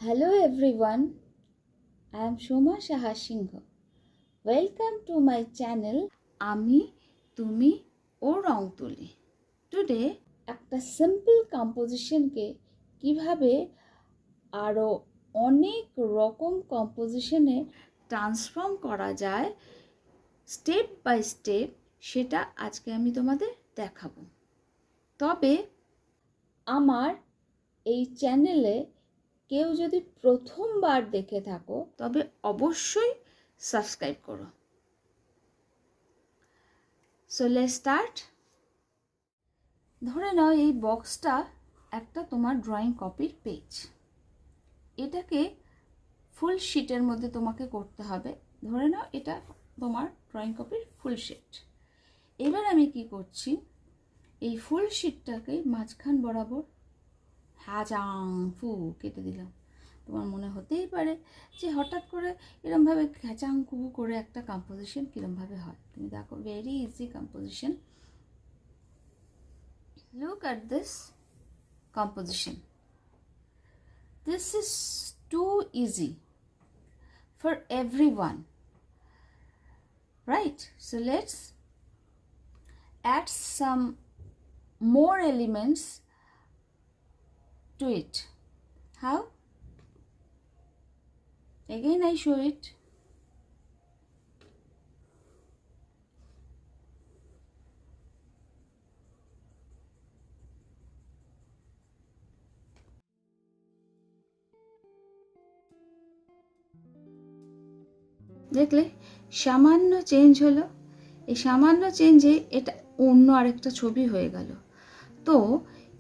Hello everyone, I am Shoma Saha Singh. Welcome to my channel আমি তুমি ও রং তুলি। Today একটা সিম্পল কম্পোজিশনকে কিভাবে আরও অনেক রকম কম্পোজিশনে ট্রান্সফর্ম করা যায় স্টেপ বাই স্টেপ সেটা আজকে আমি তোমাদের দেখাবো। তবে আমার এই চ্যানেলে কেউ যদি প্রথমবার দেখে থাকো তবে অবশ্যই সাবস্ক্রাইব করো। So let's start. ধরে নাও এই বক্সটা একটা তোমার ড্রয়িং কপির পেজ। এটাকে ফুল শিটের মধ্যে তোমাকে করতে হবে। ধরে নাও এটা তোমার ড্রয়িং কপির ফুল শিট। এবার আমি কি করছি, এই ফুল শিটটাকে মাঝখান বরাবর হাজাং ফু কেটে দিলাম। তোমার মনে হতেই পারে যে হঠাৎ করে এরমভাবে খেচাং কুকু করে একটা কম্পোজিশন কীরমভাবে হয়। তুমি দেখো, very easy composition. Look at this composition. This is too easy for everyone, right? So let's add some more elements to it. How? Again I show it. দেখলে সামান্য চেঞ্জ হলো। এই সামান্য চেঞ্জে এটা অন্য আরেকটা ছবি হয়ে গেল। তো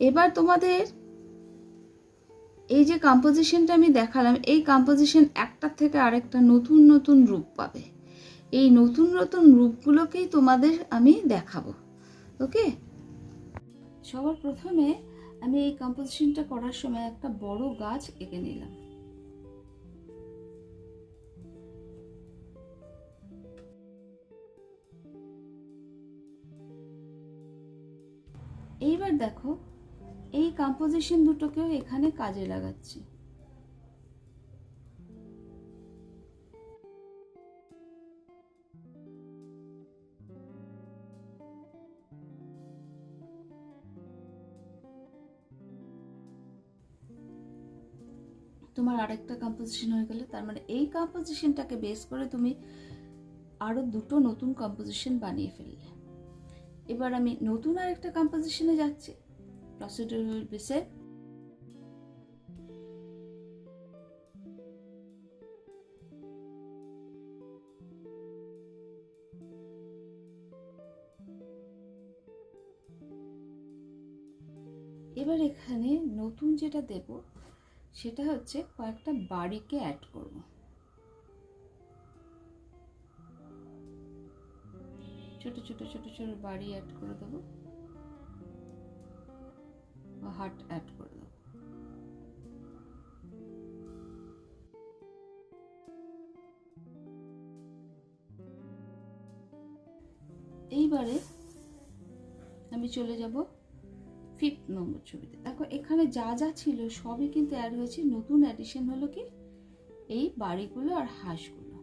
এবার তোমাদের এই যে কম্পোজিশনটা আমি দেখালাম, এই কম্পোজিশন একটার থেকে আরেকটা নতুন নতুন রূপ পাবে। এই নতুন নতুন রূপগুলোকেই তোমাদের আমি দেখাবো। ওকে, সবার প্রথমে আমি এই কম্পোজিশনটা করার সময় একটা বড় গাছ এঁকে নিলাম। এইবার দেখো, এই কম্পোজিশন দুটোকেও এখানে কাজে লাগাচ্ছি। তোমার আরেকটা কম্পোজিশন হয়ে গেল। তার মানে এই কম্পোজিশনটাকে বেস করে তুমি আরো দুটো নতুন কম্পোজিশন বানিয়ে ফেললে। এবার আমি নতুন আরেকটা কম্পোজিশনে যাচ্ছি। Procedure will be same. এবার এখানে নতুন যেটা দেব সেটা হচ্ছে কয়েকটা বাড়িকে অ্যাড করব। ছোট ছোট ছোট ছোট বাড়ি অ্যাড করে দেবো বা হার্ট অ্যাড করে দেবো। এইবারে আমি চলে যাব 5th নম্বর ছবিতে। দেখো এখানে যা যা ছিল সবই কিন্তু অ্যাড হয়েছে। নতুন অ্যাডিশন হলো কি এই বাড়িগুলো আর হাঁসগুলো।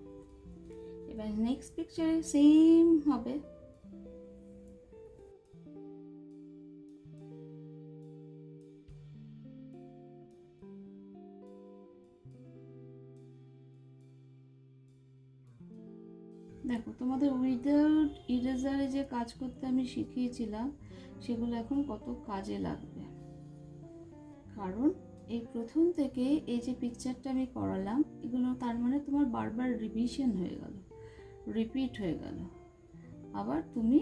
এবার নেক্সট পিকচারে সেম হবে। দেখো, তোমাদের উইদাউট ইরেজারে যে কাজ করতে আমি শিখিয়েছিলাম সেগুলো এখন কত কাজে লাগবে। কারণ এই প্রথম থেকে এই যে পিকচারটা আমি করালাম, এগুলো তার মানে তোমার বারবার রিভিশন হয়ে গেল, রিপিট হয়ে গেল। আবার তুমি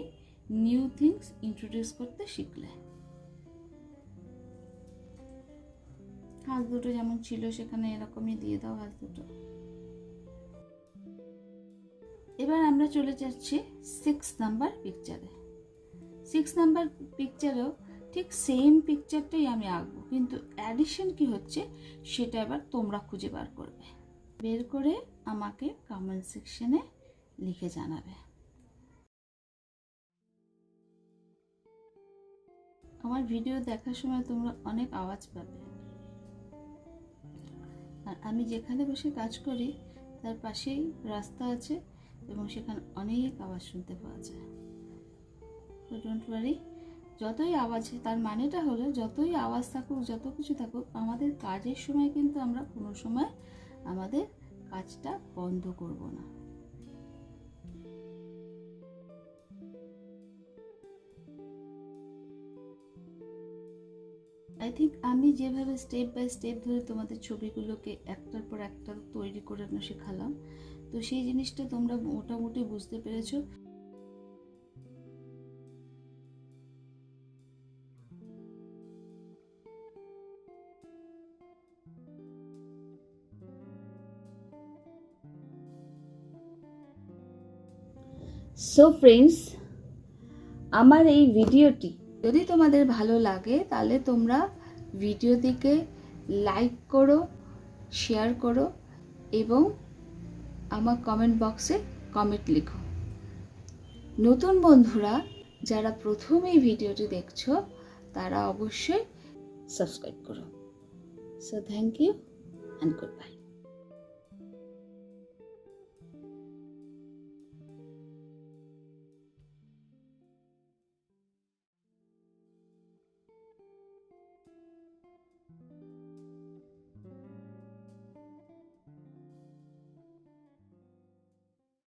নিউ থিংস ইন্ট্রোডিউস করতে শিখলে। হাত দুটো যেমন ছিল সেখানে এরকমই দিয়ে দাও হাত দুটো। এবার আমরা চলে যাচ্ছি 6 নাম্বার পিকচারে। 6 নাম্বার পিকচারেও ঠিক সেম পিকচারটাই আমি আঁকবো, কিন্তু অ্যাডিশন কি হচ্ছে সেটা এবার তোমরা খুঁজে বার করবে। বের করে আমাকে কমেন্ট সেকশনে লিখে জানাবে। আমার ভিডিও দেখার সময় তোমরা অনেক আওয়াজ পাবে, আর আমি যেখানে বসে কাজ করি তার পাশেই রাস্তা আছে এবং সেখানে অনেক আওয়াজ শুনতে পাওয়া যায়। তো ডোন্ট ওয়ারি, যতই আওয়াজ, তার মানেটা হলো যতই আওয়াজ থাকুক, যত কিছু থাকুক, আমাদের কাজের সময় কিন্তু আমরা কোনো সময় আমাদের কাজটা বন্ধ করব না। আই থিঙ্ক আমি যেভাবে স্টেপ বাই স্টেপ ধরে তোমাদের ছবিগুলোকে একটার পর একটা তৈরি করে শেখালাম, তো সেই জিনিসটা তোমরা মোটামুটি বুঝতে পেরেছো। সো ফ্রেন্ডস, আমার এই ভিডিওটি যদি তোমাদের ভালো লাগে তাহলে তোমরা ভিডিওটিকে লাইক করো, শেয়ার করো এবং আমার কমেন্ট বক্সে কমেন্ট লিখো। নতুন বন্ধুরা যারা প্রথম এই ভিডিওটি দেখছো তারা অবশ্যই সাবস্ক্রাইব করো। So thank you and good by.